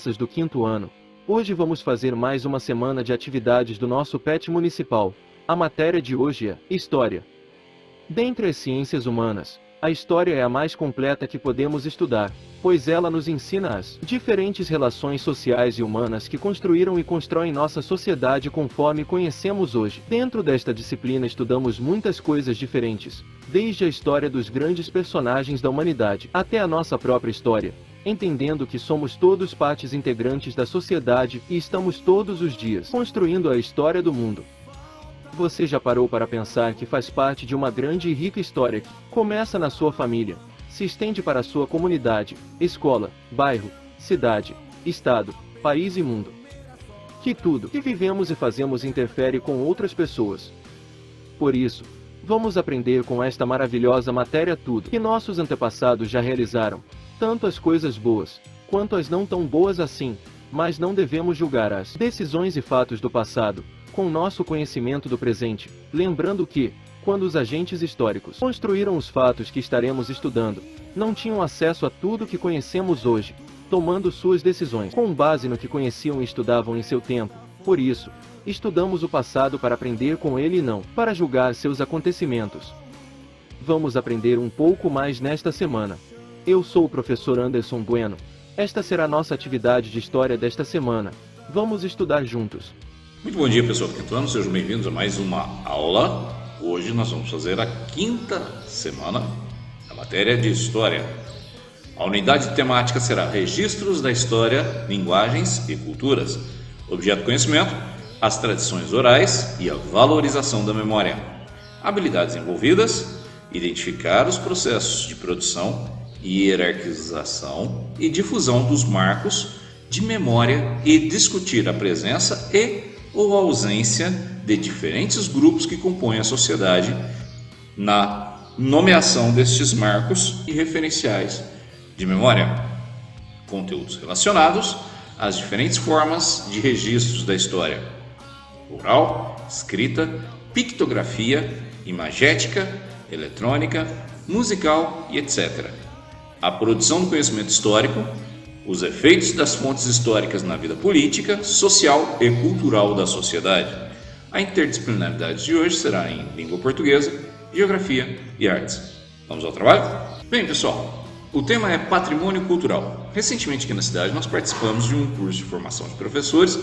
crianças do 5º ano. Hoje vamos fazer mais uma semana de atividades do nosso PET municipal. A matéria de hoje é História. Dentre as ciências humanas, a história é a mais completa que podemos estudar, pois ela nos ensina as diferentes relações sociais e humanas que construíram e constroem nossa sociedade conforme conhecemos hoje. Dentro desta disciplina estudamos muitas coisas diferentes, desde a história dos grandes personagens da humanidade até a nossa própria história, entendendo que somos todos partes integrantes da sociedade e estamos todos os dias construindo a história do mundo. Você já parou para pensar que faz parte de uma grande e rica história que começa na sua família, se estende para a sua comunidade, escola, bairro, cidade, estado, país e mundo? Que tudo que vivemos e fazemos interfere com outras pessoas. Por isso, vamos aprender com esta maravilhosa matéria tudo que nossos antepassados já realizaram, tanto as coisas boas, quanto as não tão boas assim, mas não devemos julgar as decisões e fatos do passado com nosso conhecimento do presente, lembrando que, quando os agentes históricos construíram os fatos que estaremos estudando, não tinham acesso a tudo que conhecemos hoje, tomando suas decisões com base no que conheciam e estudavam em seu tempo. Por isso, estudamos o passado para aprender com ele e não para julgar seus acontecimentos. Vamos aprender um pouco mais nesta semana. Eu sou o professor Anderson Bueno. Esta será nossa atividade de história desta semana. Vamos estudar juntos. Muito bom dia, pessoal do 5º ano, sejam bem-vindos a mais uma aula. Hoje nós vamos fazer a 5ª semana da matéria de História. A unidade temática será Registros da História, Linguagens e Culturas. Objeto conhecimento, as tradições orais e a valorização da memória. Habilidades envolvidas, identificar os processos de produção, hierarquização e difusão dos marcos de memória e discutir a presença ou ausência de diferentes grupos que compõem a sociedade na nomeação destes marcos e referenciais de memória. Conteúdos relacionados às diferentes formas de registros da história: oral, escrita, pictografia, imagética, eletrônica, musical e etc. A produção do conhecimento histórico, os efeitos das fontes históricas na vida política, social e cultural da sociedade. A interdisciplinaridade de hoje será em língua portuguesa, geografia e artes. Vamos ao trabalho? Bem, pessoal, o tema é patrimônio cultural. Recentemente aqui na cidade nós participamos de um curso de formação de professores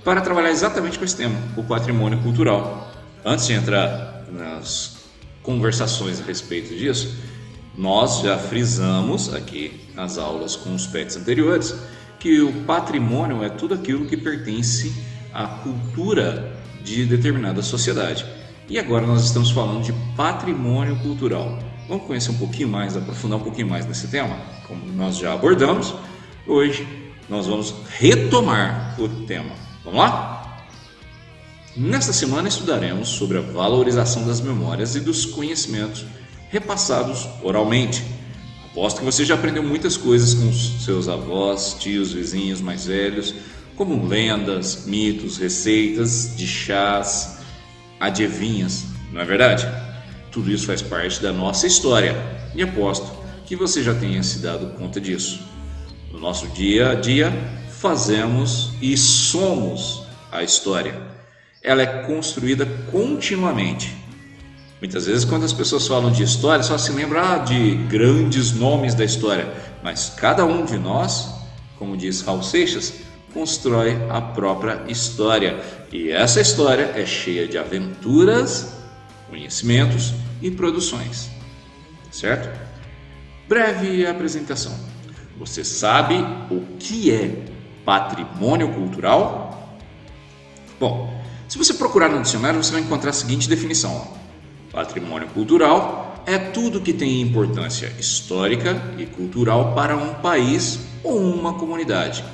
para trabalhar exatamente com esse tema, o patrimônio cultural. Antes de entrar nas conversações a respeito disso, nós já frisamos aqui nas aulas com os PETs anteriores que o patrimônio é tudo aquilo que pertence à cultura de determinada sociedade. E agora nós estamos falando de patrimônio cultural. Vamos conhecer um pouquinho mais, aprofundar um pouquinho mais nesse tema? Como nós já abordamos, hoje nós vamos retomar o tema. Vamos lá? Nesta semana estudaremos sobre a valorização das memórias e dos conhecimentos repassados oralmente. Aposto que você já aprendeu muitas coisas com seus avós, tios, vizinhos mais velhos, como lendas, mitos, receitas de chás, adivinhas, não é verdade? Tudo isso faz parte da nossa história e aposto que você já tenha se dado conta disso. No nosso dia a dia, fazemos e somos a história. Ela é construída continuamente. Muitas vezes, quando as pessoas falam de história, só se lembra de grandes nomes da história. Mas cada um de nós, como diz Raul Seixas, constrói a própria história. E essa história é cheia de aventuras, conhecimentos e produções. Certo? Breve apresentação. Você sabe o que é patrimônio cultural? Bom, se você procurar no dicionário, você vai encontrar a seguinte definição. Patrimônio cultural é tudo que tem importância histórica e cultural para um país ou uma comunidade,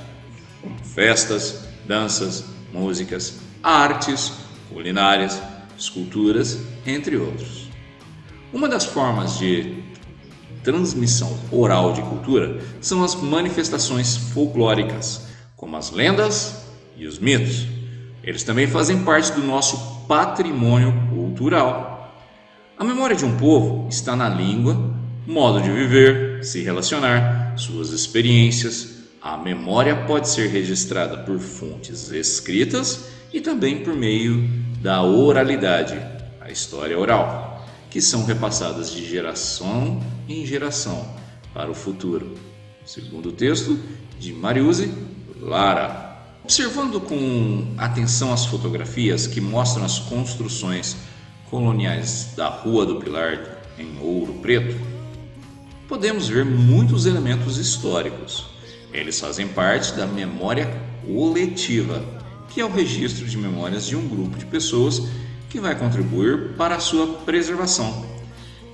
como festas, danças, músicas, artes, culinárias, esculturas, entre outros. Uma das formas de transmissão oral de cultura são as manifestações folclóricas, como as lendas e os mitos. Eles também fazem parte do nosso patrimônio cultural. A memória de um povo está na língua, modo de viver, se relacionar, suas experiências, A memória pode ser registrada por fontes escritas e também por meio da oralidade, a história oral, que são repassadas de geração em geração para o futuro, segundo o texto de Mariuse Lara. Observando com atenção as fotografias que mostram as construções coloniais da Rua do Pilar em Ouro Preto, podemos ver muitos elementos históricos. Eles fazem parte da memória coletiva, que é o registro de memórias de um grupo de pessoas que vai contribuir para a sua preservação.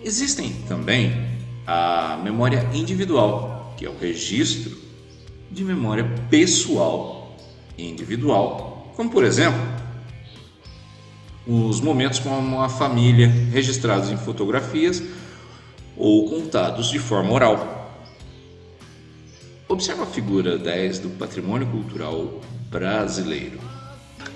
Existem também a memória individual, que é o registro de memória pessoal e individual, como por exemplo, os momentos com a família registrados em fotografias ou contados de forma oral. Observa a figura 10 do patrimônio cultural brasileiro.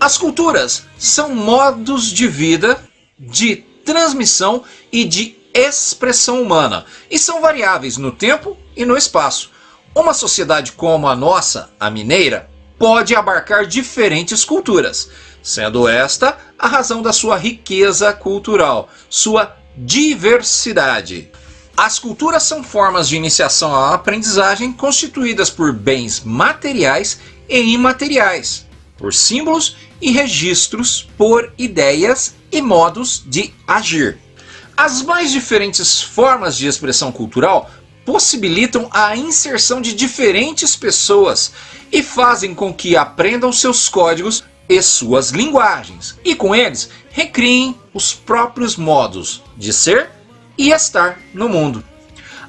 As culturas são modos de vida, de transmissão e de expressão humana, e são variáveis no tempo e no espaço. Uma sociedade como a nossa, a mineira, pode abarcar diferentes culturas, sendo esta a razão da sua riqueza cultural, sua diversidade. As culturas são formas de iniciação à aprendizagem constituídas por bens materiais e imateriais, por símbolos e registros, por ideias e modos de agir. As mais diferentes formas de expressão cultural possibilitam a inserção de diferentes pessoas e fazem com que aprendam seus códigos e suas linguagens, e com eles recriem os próprios modos de ser e estar no mundo.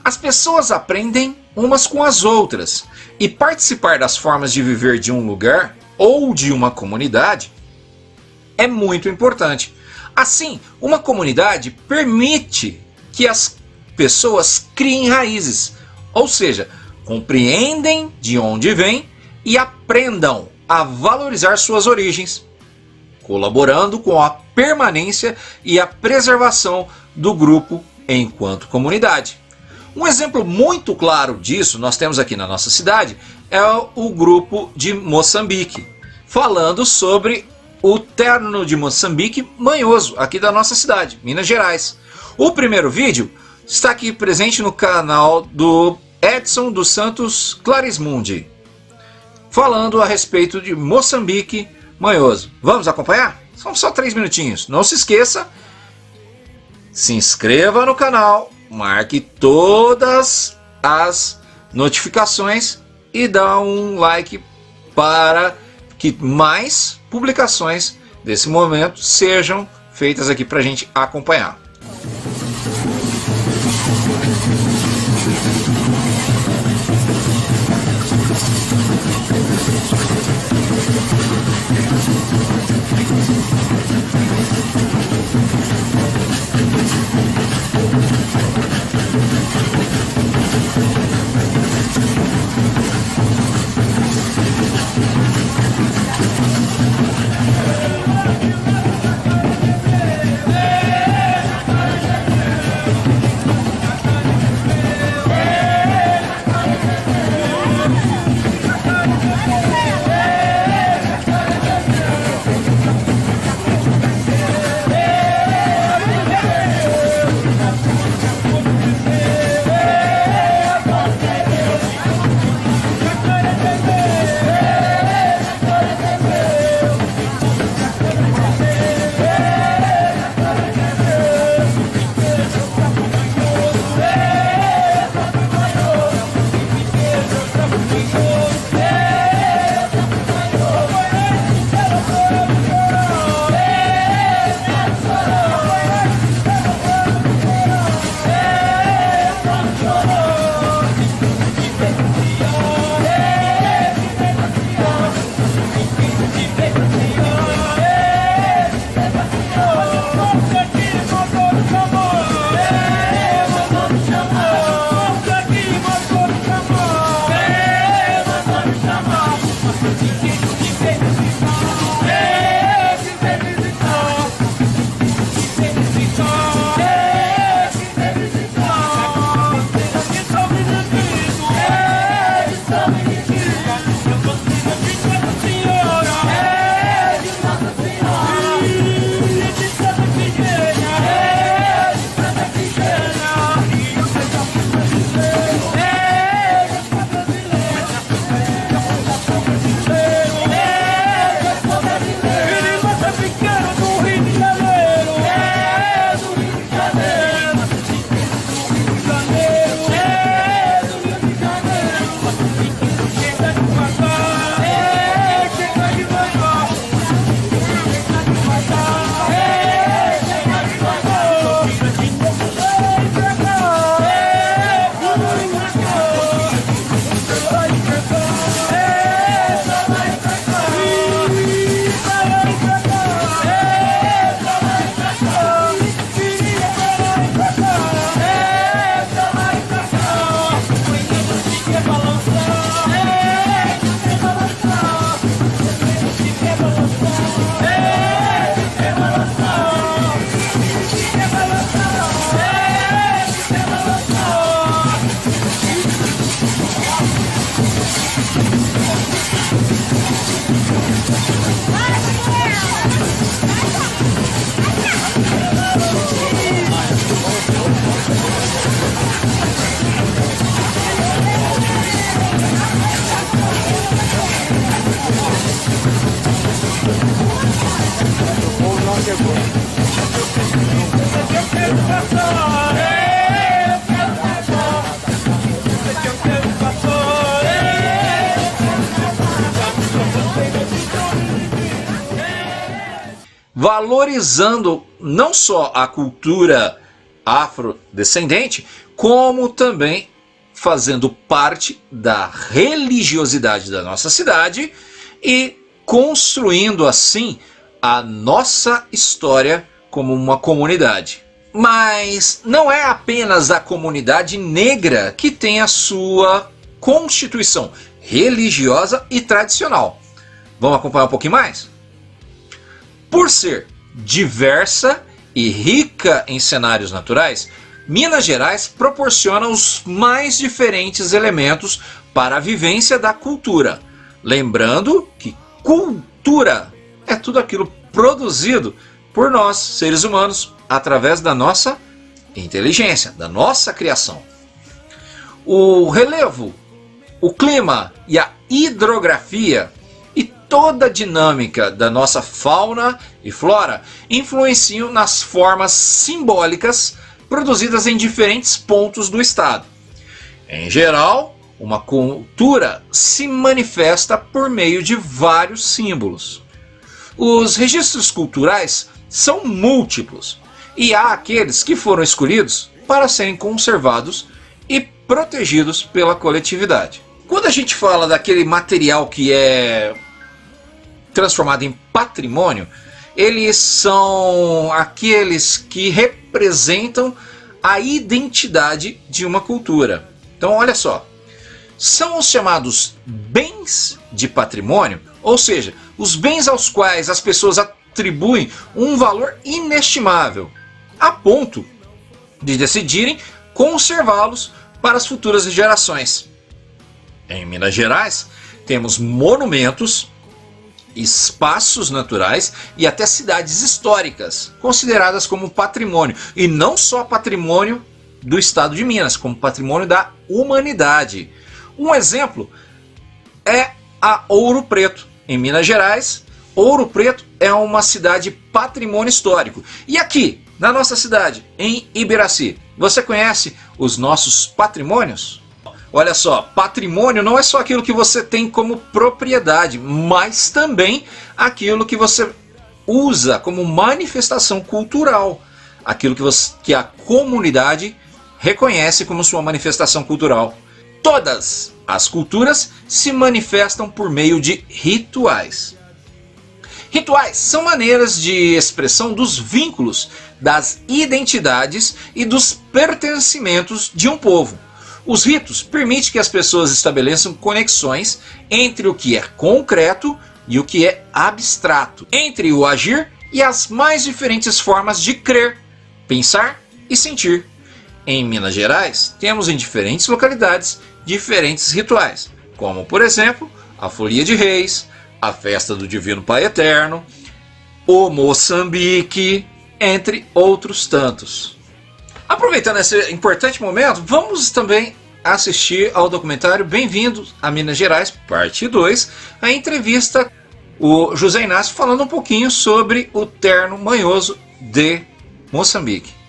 As pessoas aprendem umas com as outras, e participar das formas de viver de um lugar ou de uma comunidade é muito importante. Assim, uma comunidade permite que as pessoas criem raízes, ou seja, compreendem de onde vêm e aprendam a valorizar suas origens, colaborando com a permanência e a preservação do grupo enquanto comunidade. Um exemplo muito claro disso nós temos aqui na nossa cidade é o grupo de Moçambique, falando sobre o terno de Moçambique manhoso, aqui da nossa cidade, Minas Gerais. O primeiro vídeo está aqui presente no canal do Edson dos Santos Clarismundi, falando a respeito de Moçambique manhoso. Vamos acompanhar? São só 3 minutinhos. Não se esqueça, se inscreva no canal, marque todas as notificações e dá um like para que mais publicações desse momento sejam feitas aqui para a gente acompanhar. valorizando não só a cultura afrodescendente, como também fazendo parte da religiosidade da nossa cidade e construindo assim a nossa história como uma comunidade. Mas não é apenas a comunidade negra que tem a sua constituição religiosa e tradicional. Vamos acompanhar um pouquinho mais? Por ser diversa e rica em cenários naturais, Minas Gerais proporciona os mais diferentes elementos para a vivência da cultura. Lembrando que cultura é tudo aquilo produzido por nós, seres humanos, através da nossa inteligência, da nossa criação. O relevo, o clima e a hidrografia e toda a dinâmica da nossa fauna e flora influenciam nas formas simbólicas produzidas em diferentes pontos do estado. Em geral, uma cultura se manifesta por meio de vários símbolos. Os registros culturais são múltiplos e há aqueles que foram escolhidos para serem conservados e protegidos pela coletividade. Quando a gente fala daquele material que é transformado em patrimônio, eles são aqueles que representam a identidade de uma cultura. Então olha só, são os chamados bens de patrimônio, ou seja, os bens aos quais as pessoas atribuem um valor inestimável, a ponto de decidirem conservá-los para as futuras gerações. Em Minas Gerais, temos monumentos, espaços naturais e até cidades históricas, consideradas como patrimônio, e não só patrimônio do estado de Minas, como patrimônio da humanidade. Um exemplo é a Ouro Preto, em Minas Gerais. Ouro Preto é uma cidade patrimônio histórico. E aqui, na nossa cidade, em Ibiraci, você conhece os nossos patrimônios? Olha só, patrimônio não é só aquilo que você tem como propriedade, mas também aquilo que você usa como manifestação cultural, aquilo que a comunidade reconhece como sua manifestação cultural. Todas as culturas se manifestam por meio de rituais. Rituais são maneiras de expressão dos vínculos, das identidades e dos pertencimentos de um povo. Os ritos permitem que as pessoas estabeleçam conexões entre o que é concreto e o que é abstrato, entre o agir e as mais diferentes formas de crer, pensar e sentir. Em Minas Gerais, temos em diferentes localidades diferentes rituais, como por exemplo, a Folia de Reis, a Festa do Divino Pai Eterno, o Moçambique, entre outros tantos. Aproveitando esse importante momento, vamos também assistir ao documentário Bem-vindos a Minas Gerais, parte 2, a entrevista o José Inácio falando um pouquinho sobre o terno manhoso de Moçambique.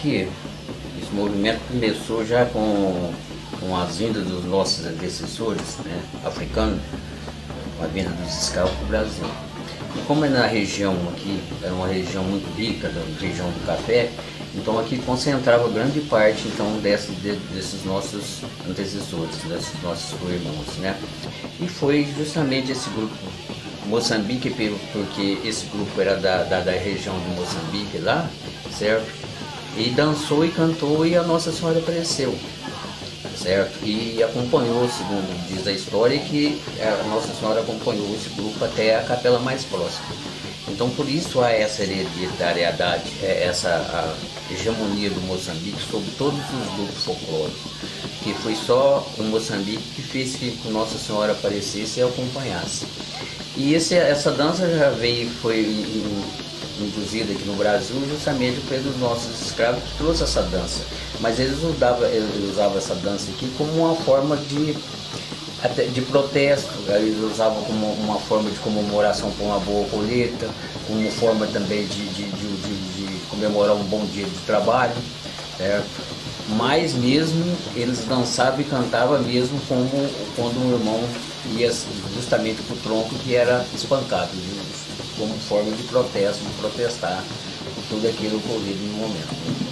Esse movimento começou já com as vindas dos nossos antecessores, né, africanos, com a vinda dos escravos para o Brasil. E como é na região aqui, era uma região muito rica, da região do café, então aqui concentrava grande parte então, desses nossos antecessores, desses nossos irmãos, né? E foi justamente esse grupo Moçambique, porque esse grupo era da região de Moçambique lá, certo? E dançou e cantou e a Nossa Senhora apareceu, certo? E acompanhou, segundo diz a história, que a Nossa Senhora acompanhou esse grupo até a capela mais próxima. Então por isso há essa hereditariedade, essa hegemonia do Moçambique sobre todos os grupos folclóricos, que foi só o Moçambique que fez que Nossa Senhora aparecesse e acompanhasse. E essa dança já foi induzida aqui no Brasil justamente pelos nossos escravos que trouxe essa dança. Mas eles usavam essa dança aqui como uma forma de até de protesto, eles usavam como uma forma de comemoração por uma boa colheita, como forma também de comemorar um bom dia de trabalho, certo? Mas mesmo eles dançavam e cantavam mesmo como quando um irmão ia justamente para o tronco que era espancado, como forma de protesto, de protestar por tudo aquilo ocorrido no momento.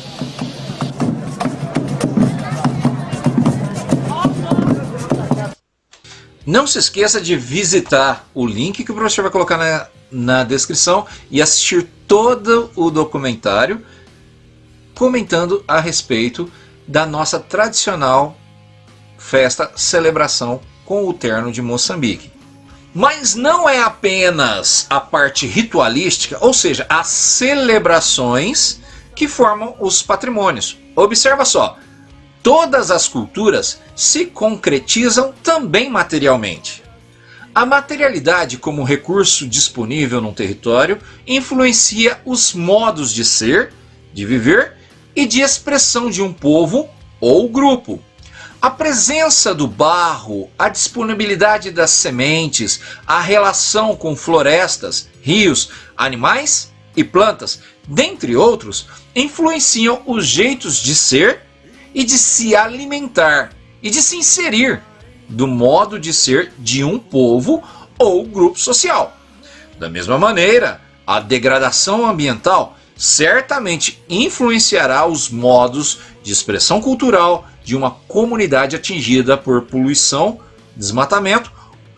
Não se esqueça de visitar o link que o professor vai colocar na descrição e assistir todo o documentário comentando a respeito da nossa tradicional festa celebração com o terno de Moçambique. Mas não é apenas a parte ritualística, ou seja, as celebrações que formam os patrimônios. Observa só, todas as culturas se concretizam também materialmente. A materialidade como recurso disponível num território influencia os modos de ser, de viver e de expressão de um povo ou grupo. A presença do barro, a disponibilidade das sementes, a relação com florestas, rios, animais e plantas, dentre outros, influenciam os jeitos de ser e de se alimentar e de se inserir do modo de ser de um povo ou grupo social. Da mesma maneira, a degradação ambiental certamente influenciará os modos de expressão cultural de uma comunidade atingida por poluição, desmatamento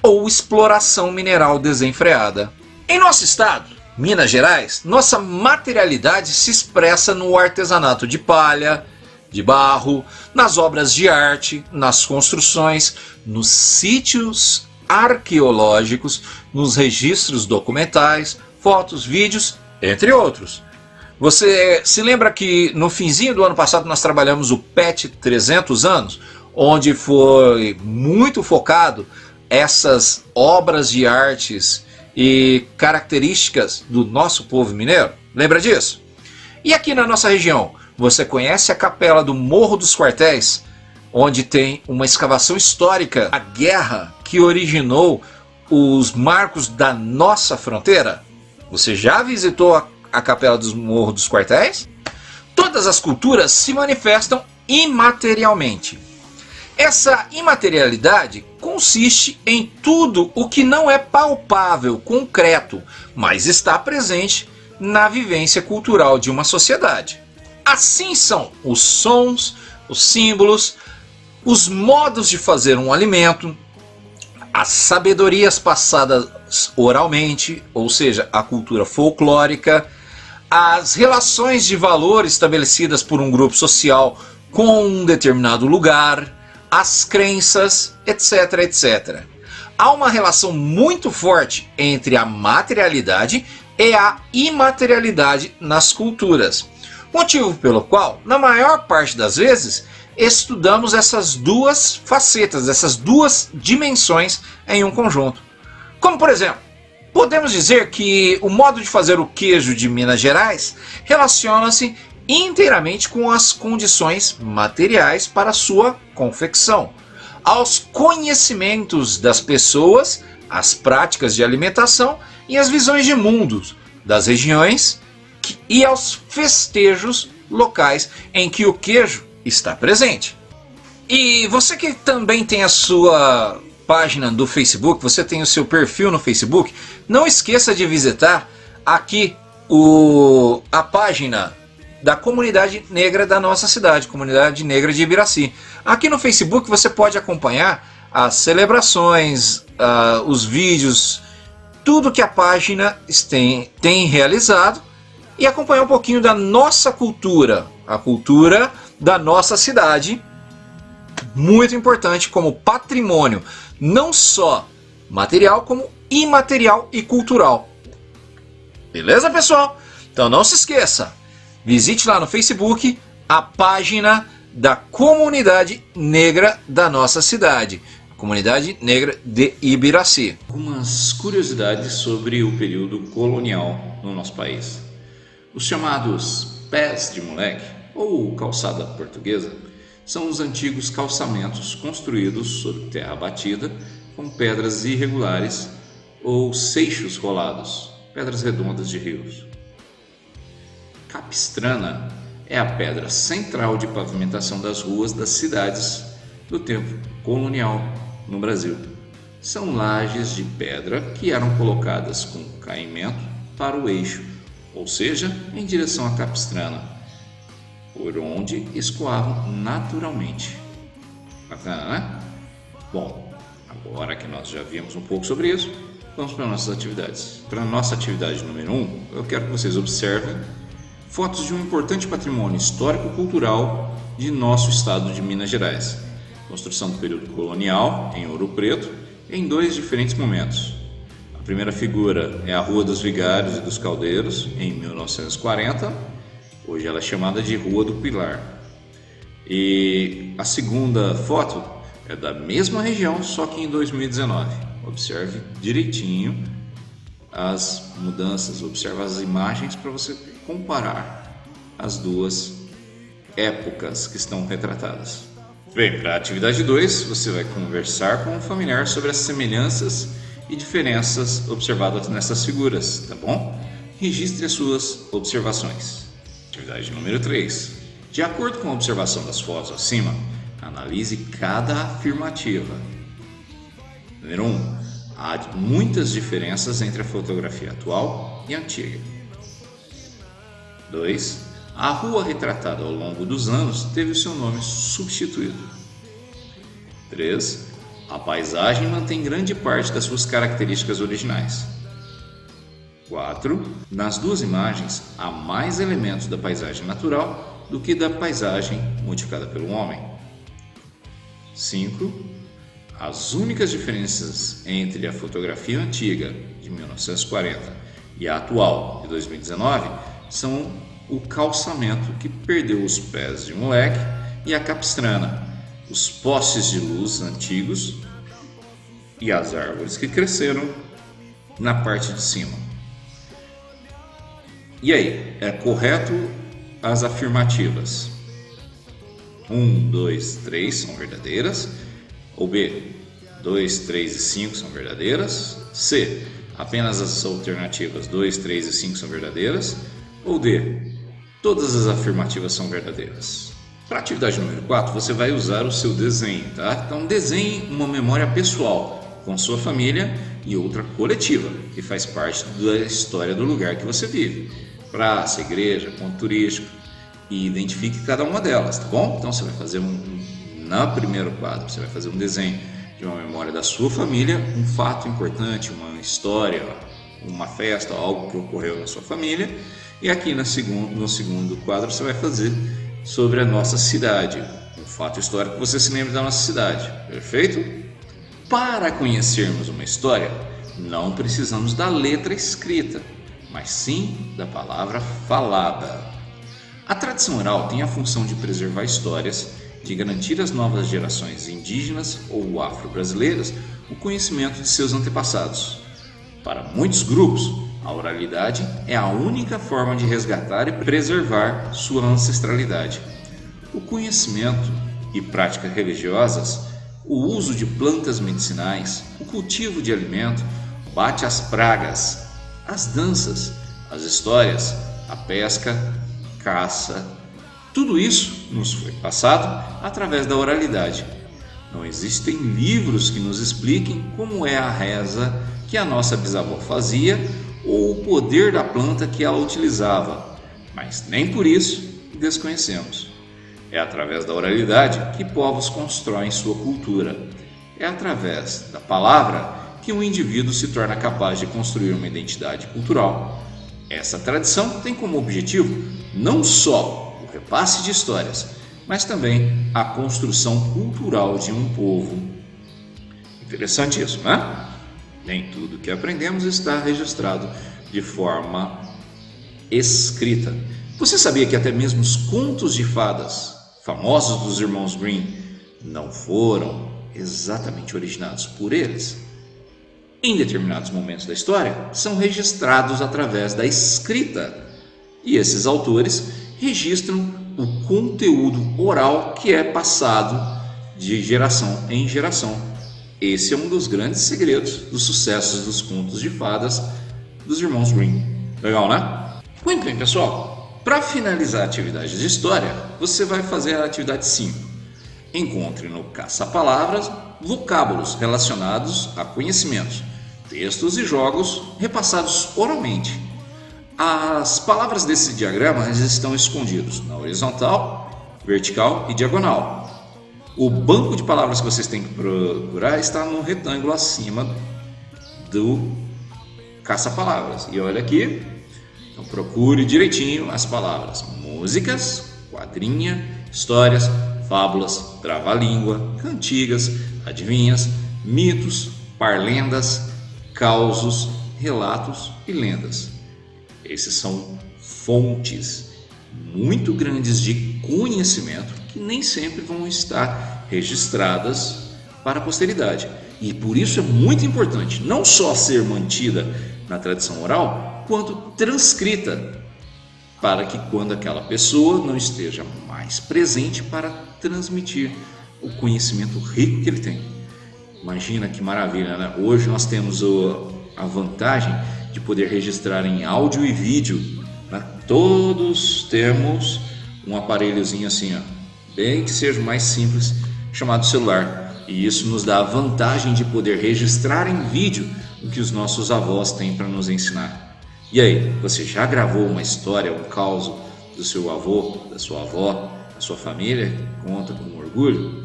ou exploração mineral desenfreada. Em nosso estado, Minas Gerais, nossa materialidade se expressa no artesanato de palha, de barro, nas obras de arte, nas construções, nos sítios arqueológicos, nos registros documentais, fotos, vídeos, entre outros. Você se lembra que no finzinho do ano passado nós trabalhamos o PET 300 anos, onde foi muito focado essas obras de artes e características do nosso povo mineiro? Lembra disso? E aqui na nossa região, você conhece a capela do Morro dos Quartéis, onde tem uma escavação histórica, a guerra que originou os marcos da nossa fronteira? Você já visitou a capela do Morro dos Quartéis? Todas as culturas se manifestam imaterialmente. Essa imaterialidade consiste em tudo o que não é palpável, concreto, mas está presente na vivência cultural de uma sociedade. Assim são os sons, os símbolos, os modos de fazer um alimento, as sabedorias passadas oralmente, ou seja, a cultura folclórica, as relações de valor estabelecidas por um grupo social com um determinado lugar, as crenças, etc, etc. Há uma relação muito forte entre a materialidade e a imaterialidade nas culturas. Motivo pelo qual, na maior parte das vezes, estudamos essas duas facetas, essas duas dimensões em um conjunto. Como por exemplo, podemos dizer que o modo de fazer o queijo de Minas Gerais relaciona-se inteiramente com as condições materiais para sua confecção, aos conhecimentos das pessoas, as práticas de alimentação e as visões de mundo das regiões e aos festejos locais em que o queijo está presente. E você que também tem a sua página do Facebook, você tem o seu perfil no Facebook, não esqueça de visitar aqui a página da comunidade negra da nossa cidade, comunidade negra de Ibiraci. Aqui no Facebook você pode acompanhar as celebrações, os vídeos, tudo que a página tem realizado e acompanhar um pouquinho da nossa cultura, a cultura da nossa cidade, muito importante como patrimônio, não só material, como imaterial e cultural. Beleza, pessoal? Então não se esqueça, visite lá no Facebook a página da comunidade negra da nossa cidade, a comunidade negra de Ibiraci. Algumas curiosidades sobre o período colonial no nosso país. Os chamados pés de moleque, ou calçada portuguesa, são os antigos calçamentos construídos sobre terra batida com pedras irregulares ou seixos rolados, pedras redondas de rios. Capistrana é a pedra central de pavimentação das ruas das cidades do tempo colonial no Brasil. São lajes de pedra que eram colocadas com caimento para o eixo, ou seja, em direção à Capistrana, por onde escoavam naturalmente. Bacana, né? Bom, agora que nós já vimos um pouco sobre isso, vamos para nossas atividades. Para a nossa atividade número 1, eu quero que vocês observem fotos de um importante patrimônio histórico-cultural de nosso estado de Minas Gerais. Construção do período colonial, em Ouro Preto, em 2 diferentes momentos. A primeira figura é a Rua dos Vigários e dos Caldeiros, em 1940. Hoje ela é chamada de Rua do Pilar. E a segunda foto é da mesma região, só que em 2019. Observe direitinho as mudanças, observe as imagens para você comparar as duas épocas que estão retratadas. Bem, para a atividade 2, você vai conversar com um familiar sobre as semelhanças e diferenças observadas nessas figuras, tá bom? Registre as suas observações. Atividade número 3. De acordo com a observação das fotos acima, analise cada afirmativa. Número 1. Há muitas diferenças entre a fotografia atual e antiga. 2. A rua retratada ao longo dos anos teve o seu nome substituído. 3. A paisagem mantém grande parte das suas características originais. 4. Nas duas imagens, há mais elementos da paisagem natural do que da paisagem modificada pelo homem. 5. As únicas diferenças entre a fotografia antiga, de 1940, e a atual, de 2019, são o calçamento que perdeu os pés de moleque e a capistrana, os postes de luz antigos e as árvores que cresceram na parte de cima. E aí, é correto as afirmativas? 1, 2, 3 são verdadeiras? Ou B, 2, 3 e 5 são verdadeiras? C, apenas as alternativas 2, 3 e 5 são verdadeiras? Ou D, todas as afirmativas são verdadeiras? Para a atividade número 4, você vai usar o seu desenho, tá? Então desenhe uma memória pessoal com sua família e outra coletiva, que faz parte da história do lugar que você vive. Praça, igreja, ponto turístico, e identifique cada uma delas, tá bom? Então você vai fazer no primeiro quadro, você vai fazer um desenho de uma memória da sua família, um fato importante, uma história, uma festa, algo que ocorreu na sua família. E aqui no segundo quadro você vai fazer sobre a nossa cidade, um fato histórico que você se lembra da nossa cidade, perfeito? Para conhecermos uma história, não precisamos da letra escrita, mas sim da palavra falada. A tradição oral tem a função de preservar histórias, de garantir às novas gerações indígenas ou afro-brasileiras o conhecimento de seus antepassados. Para muitos grupos, a oralidade é a única forma de resgatar e preservar sua ancestralidade. O conhecimento e práticas religiosas, o uso de plantas medicinais, o cultivo de alimento, o combate às pragas, as danças, as histórias, a pesca, caça, tudo isso nos foi passado através da oralidade. Não existem livros que nos expliquem como é a reza que a nossa bisavó fazia ou o poder da planta que ela utilizava, mas nem por isso desconhecemos. É através da oralidade que povos constroem sua cultura. É através da palavra que um indivíduo se torna capaz de construir uma identidade cultural. Essa tradição tem como objetivo não só o repasse de histórias, mas também a construção cultural de um povo. Interessante isso, né? Nem tudo que aprendemos está registrado de forma escrita. Você sabia que até mesmo os contos de fadas famosos dos irmãos Grimm não foram exatamente originados por eles? Em determinados momentos da história, são registrados através da escrita. E esses autores registram o conteúdo oral que é passado de geração em geração. Esse é um dos grandes segredos dos sucessos dos contos de fadas dos irmãos Grimm. Legal, né? Muito bem, pessoal. Para finalizar a atividade de história, você vai fazer a atividade 5. Encontre no caça-palavras vocábulos relacionados a conhecimentos, textos e jogos repassados oralmente. As palavras desse diagrama estão escondidas na horizontal, vertical e diagonal. O banco de palavras que vocês têm que procurar está no retângulo acima do caça-palavras. E olha aqui, então procure direitinho as palavras: músicas, quadrinha, histórias, fábulas, trava-língua, cantigas, adivinhas, mitos, parlendas, causos, relatos e lendas. Esses são fontes muito grandes de conhecimento que nem sempre vão estar registradas para a posteridade. E por isso é muito importante não só ser mantida na tradição oral, quanto transcrita, para que quando aquela pessoa não esteja mais presente para transmitir o conhecimento rico que ele tem. Imagina que maravilha, né? Hoje nós temos a vantagem de poder registrar em áudio e vídeo, né? Todos temos um aparelhozinho assim, ó, bem que seja mais simples, chamado celular. E isso nos dá a vantagem de poder registrar em vídeo o que os nossos avós têm para nos ensinar. E aí, você já gravou uma história, um caos do seu avô, da sua avó, da sua família? Conta com orgulho.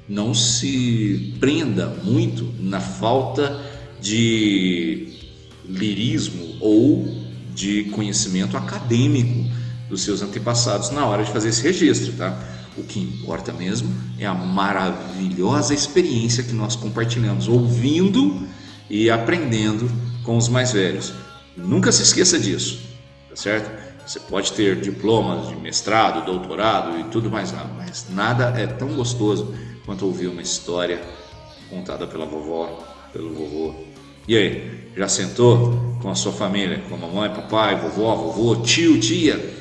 Não se prenda muito na falta de lirismo ou de conhecimento acadêmico dos seus antepassados na hora de fazer esse registro, tá? O que importa mesmo é a maravilhosa experiência que nós compartilhamos, ouvindo e aprendendo com os mais velhos. Nunca se esqueça disso, tá certo? Você pode ter diplomas de mestrado, doutorado e tudo mais, mas nada é tão gostoso quanto ouvir uma história contada pela vovó, pelo vovô. E aí, já sentou com a sua família, com a mamãe, papai, vovó, vovô, tio, tia,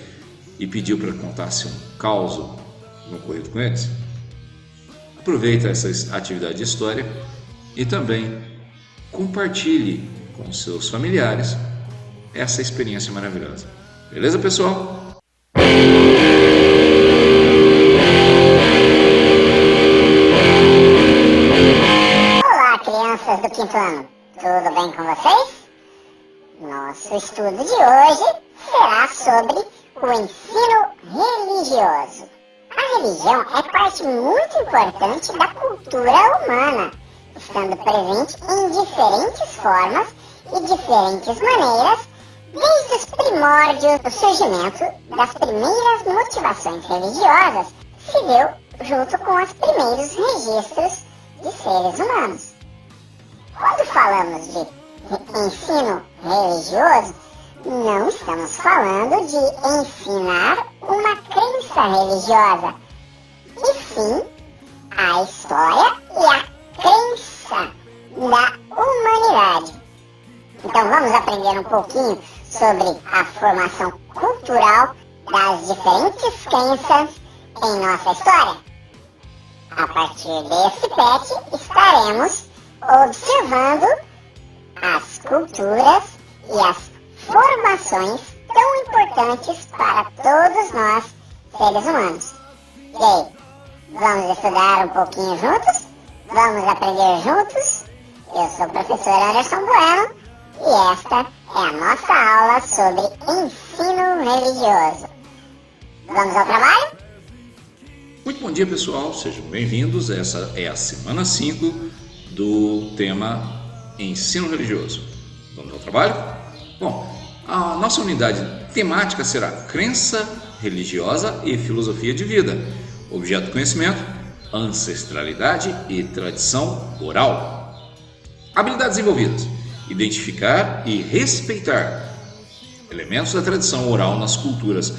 e pediu para contasse um caos no ocorrido com eles? Aproveita essa atividade de história e também compartilhe com seus familiares essa experiência maravilhosa. Beleza, pessoal? Olá, crianças do quinto ano. Tudo bem com vocês? Nosso estudo de hoje será sobre o ensino religioso. A religião é parte muito importante da cultura humana, estando presente em diferentes formas e diferentes maneiras, desde os primórdios do surgimento das primeiras motivações religiosas, se deu junto com os primeiros registros de seres humanos. Quando falamos de ensino religioso, não estamos falando de ensinar uma crença religiosa, e sim a história e a crença da humanidade. Então vamos aprender um pouquinho sobre a formação cultural das diferentes crenças em nossa história. A partir desse PET estaremos observando as culturas e as formações tão importantes para todos nós, seres humanos. E aí, vamos estudar um pouquinho juntos? Vamos aprender juntos? Eu sou o professor Anderson Bueno e esta é a nossa aula sobre ensino religioso. Vamos ao trabalho? Muito bom dia, pessoal, sejam bem-vindos. Essa é a semana 5 do tema ensino religioso. Vamos ao trabalho? Bom, a nossa unidade temática será crença religiosa e filosofia de vida, objeto de conhecimento, ancestralidade e tradição oral. Habilidades envolvidas: identificar e respeitar elementos da tradição oral nas culturas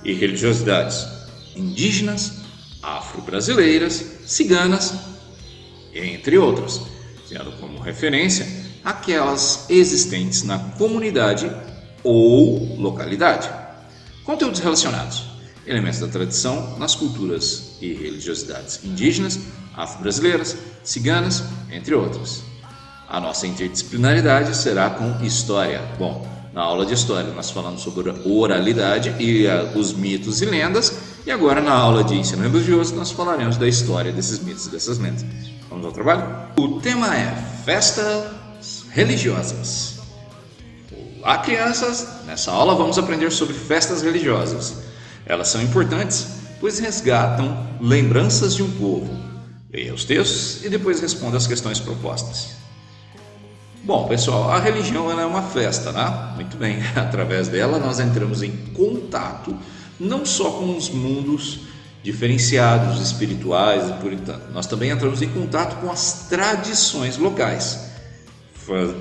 e religiosidades indígenas, afro-brasileiras, ciganas, entre outras, tendo como referência aquelas existentes na comunidade ou localidade. Conteúdos relacionados: elementos da tradição nas culturas e religiosidades indígenas, afro-brasileiras, ciganas, entre outras. A nossa interdisciplinaridade será com história. Bom, na aula de história nós falamos sobre a oralidade e os mitos e lendas, e agora na aula de ensino religioso nós falaremos da história desses mitos e dessas lendas. Vamos ao trabalho? O tema é festas religiosas. Olá, crianças! Nessa aula vamos aprender sobre festas religiosas. Elas são importantes, pois resgatam lembranças de um povo. Leia os textos e depois responda as questões propostas. Bom, pessoal, a religião ela é uma festa, né? Muito bem, através dela nós entramos em contato não só com os mundos diferenciados, espirituais e por entanto, nós também entramos em contato com as tradições locais.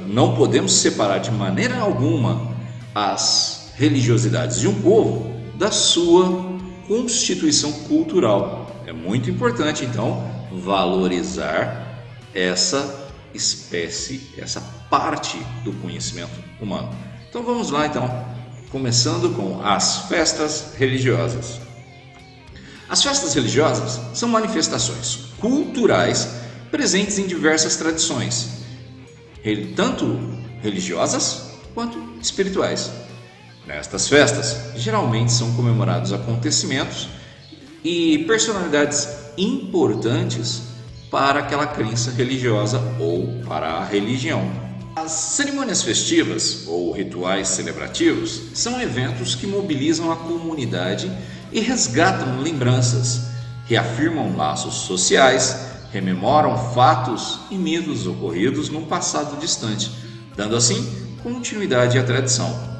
Não podemos separar de maneira alguma as religiosidades de um povo da sua constituição cultural. É muito importante, então, valorizar essa espécie, essa parte do conhecimento humano. Então vamos lá, começando com as festas religiosas. As festas religiosas são manifestações culturais presentes em diversas tradições, tanto religiosas quanto espirituais. Nestas festas, geralmente são comemorados acontecimentos e personalidades importantes para aquela crença religiosa ou para a religião. As cerimônias festivas ou rituais celebrativos são eventos que mobilizam a comunidade e resgatam lembranças, reafirmam laços sociais, rememoram fatos e mitos ocorridos num passado distante, dando assim continuidade à tradição.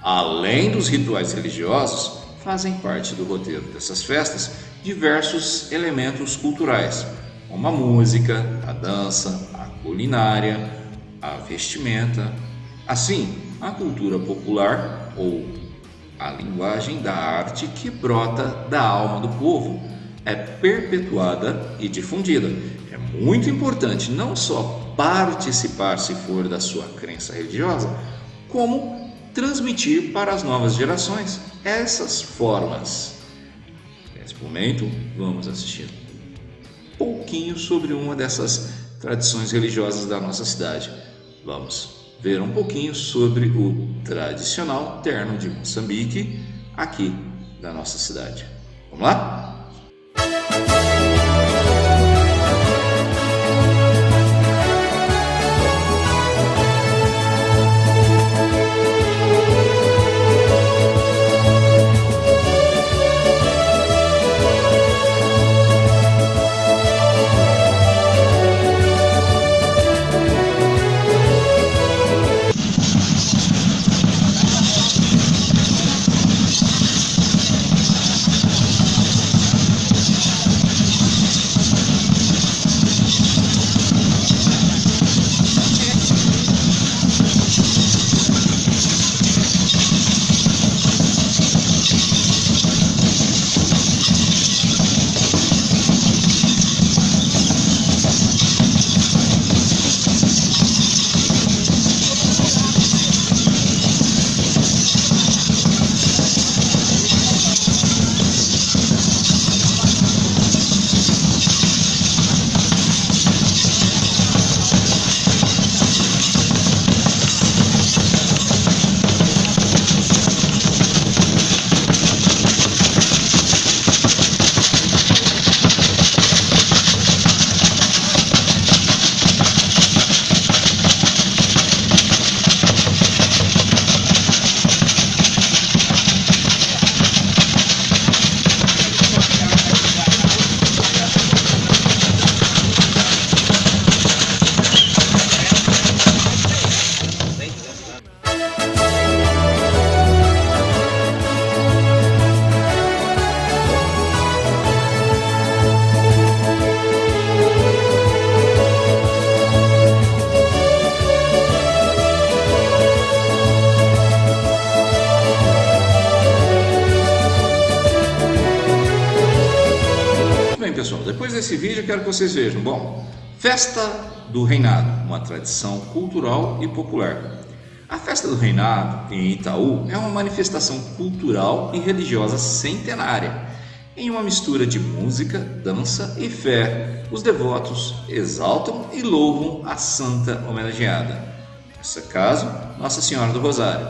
Além dos rituais religiosos, fazem parte do roteiro dessas festas diversos elementos culturais, como a música, a dança, a culinária, a vestimenta. Assim, a cultura popular ou a linguagem da arte que brota da alma do povo é perpetuada e difundida. É muito importante não só participar, se for da sua crença religiosa, como transmitir para as novas gerações essas formas. Nesse momento, vamos assistir um pouquinho sobre uma dessas tradições religiosas da nossa cidade. Vamos ver um pouquinho sobre o tradicional terno de Moçambique, aqui da nossa cidade. Vamos lá? Pessoal, depois desse vídeo eu quero que vocês vejam. Bom, festa do reinado, uma tradição cultural e popular. A festa do reinado em Itaú é uma manifestação cultural e religiosa centenária. Em uma mistura de música, dança e fé, os devotos exaltam e louvam a santa homenageada. Nesse caso, Nossa Senhora do Rosário.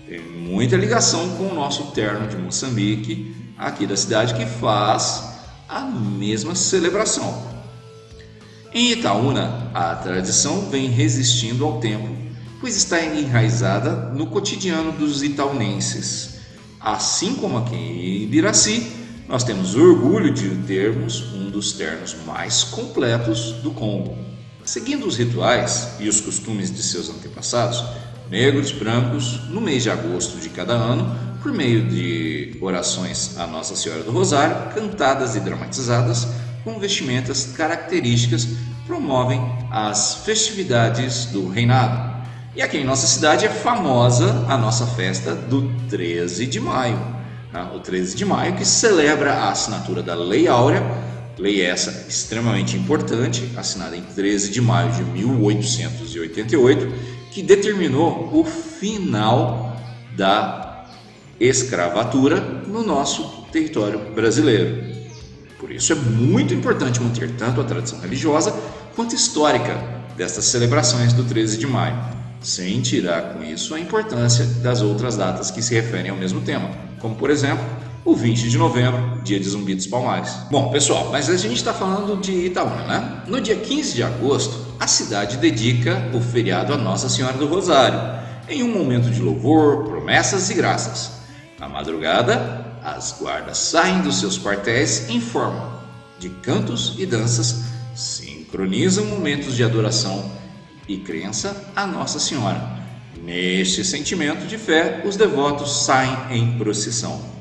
Tem muita ligação com o nosso terno de Moçambique, aqui da cidade, que faz a mesma celebração. Em Itaúna, a tradição vem resistindo ao tempo, pois está enraizada no cotidiano dos itaunenses. Assim como aqui em Ibiraci, nós temos orgulho de termos um dos ternos mais completos do Congo. Seguindo os rituais e os costumes de seus antepassados, negros, brancos, no mês de agosto de cada ano, por meio de orações a Nossa Senhora do Rosário, cantadas e dramatizadas, com vestimentas características, promovem as festividades do reinado. E aqui em nossa cidade é famosa a nossa festa do 13 de maio. O 13 de maio, que celebra a assinatura da Lei Áurea, lei essa extremamente importante, assinada em 13 de maio de 1888, que determinou o final da escravatura no nosso território brasileiro. Por isso é muito importante manter tanto a tradição religiosa quanto histórica destas celebrações do 13 de maio, sem tirar com isso a importância das outras datas que se referem ao mesmo tema, como por exemplo o 20 de novembro, dia de Zumbi dos Palmares. Bom, pessoal, mas a gente está falando de Itaúna, né? No dia 15 de agosto, a cidade dedica o feriado a Nossa Senhora do Rosário, em um momento de louvor, promessas e graças. Na madrugada, as guardas saem dos seus quartéis em forma de cantos e danças, sincronizam momentos de adoração e crença a Nossa Senhora. Neste sentimento de fé, os devotos saem em procissão.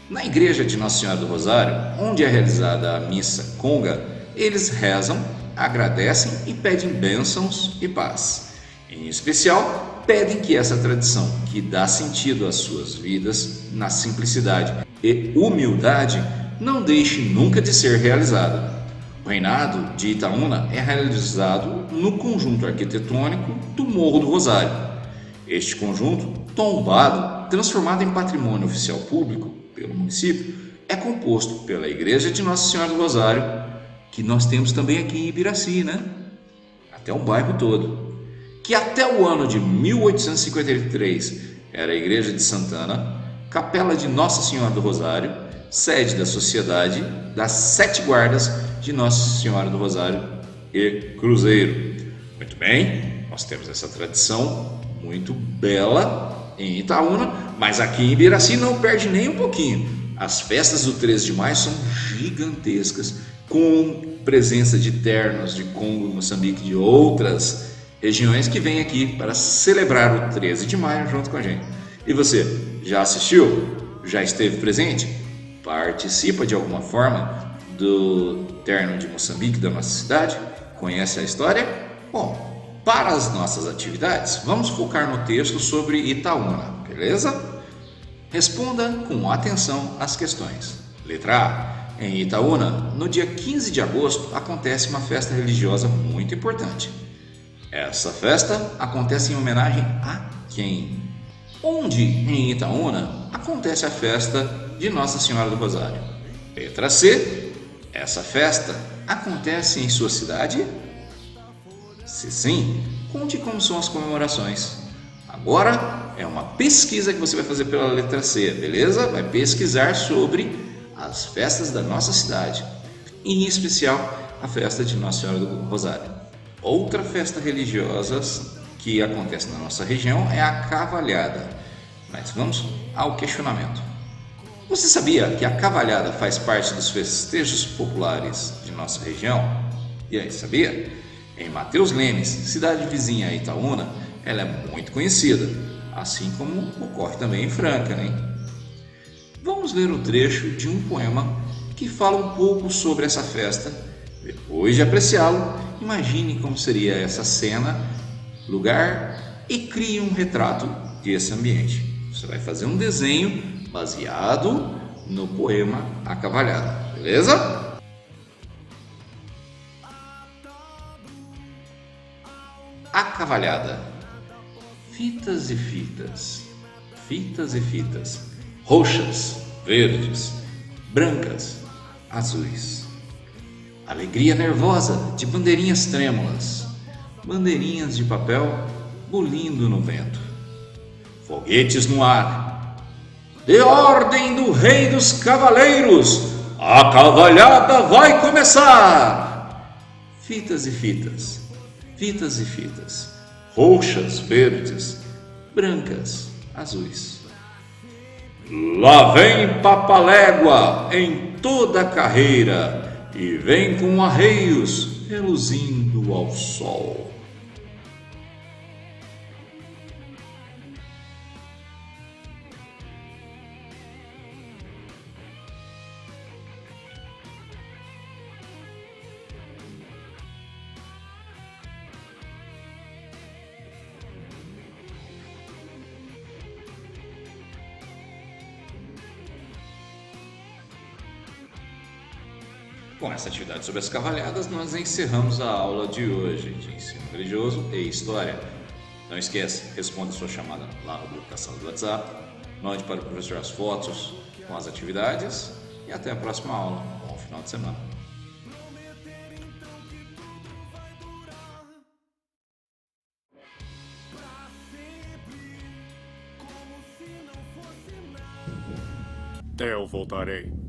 Na igreja de Nossa Senhora do Rosário, onde é realizada a missa conga, eles rezam, agradecem e pedem bênçãos e paz. Em especial, pedem que essa tradição, que dá sentido às suas vidas na simplicidade e humildade, não deixe nunca de ser realizada. O reinado de Itaúna é realizado no conjunto arquitetônico do Morro do Rosário. Este conjunto, tombado, transformado em patrimônio oficial público pelo município, é composto pela Igreja de Nossa Senhora do Rosário, que nós temos também aqui em Ibiraci, né? Até o bairro todo. Que até o ano de 1853 era a Igreja de Santana, Capela de Nossa Senhora do Rosário, sede da Sociedade das Sete Guardas de Nossa Senhora do Rosário e Cruzeiro. Muito bem, nós temos essa tradição muito bela em Itaúna, mas aqui em Ibiraci não perde nem um pouquinho. As festas do 13 de maio são gigantescas, com presença de ternos de Congo, Moçambique e de outras regiões que vêm aqui para celebrar o 13 de maio junto com a gente. E você, já assistiu? Já esteve presente? Participa de alguma forma do terno de Moçambique da nossa cidade? Conhece a história? Bom, para as nossas atividades, vamos focar no texto sobre Itaúna, beleza? Responda com atenção às questões. Letra A. Em Itaúna, no dia 15 de agosto, acontece uma festa religiosa muito importante. Essa festa acontece em homenagem a quem? Onde em Itaúna acontece a festa de Nossa Senhora do Rosário? Letra C. Essa festa acontece em sua cidade? Se sim, conte como são as comemorações. Agora é uma pesquisa que você vai fazer pela letra C, beleza? Vai pesquisar sobre as festas da nossa cidade, em especial a festa de Nossa Senhora do Rosário. Outra festa religiosa que acontece na nossa região é a cavalhada. Mas vamos ao questionamento. Você sabia que a cavalhada faz parte dos festejos populares de nossa região? E aí, sabia? Em Mateus Lemes, cidade vizinha a Itaúna, ela é muito conhecida, assim como ocorre também em Franca, né? Vamos ler um trecho de um poema que fala um pouco sobre essa festa. Depois de apreciá-lo, imagine como seria essa cena, lugar e crie um retrato desse ambiente. Você vai fazer um desenho baseado no poema A Cavalhada, beleza? A cavalhada. fitas e fitas, fitas e fitas, roxas, verdes, brancas, azuis. Alegria nervosa de bandeirinhas trêmulas, bandeirinhas de papel bulindo no vento. Foguetes no ar. De ordem do rei dos cavaleiros, a cavalhada vai começar! Fitas e fitas, fitas e fitas, roxas, verdes, brancas, azuis. Lá vem Papalégua em toda a carreira e vem com arreios reluzindo ao sol. Com essa atividade sobre as cavalhadas, nós encerramos a aula de hoje de ensino religioso e história. Não esqueça, responda sua chamada lá no grupo da sala do WhatsApp, mande para o professor as fotos com as atividades e até a próxima aula. Bom final de semana. Eu voltarei.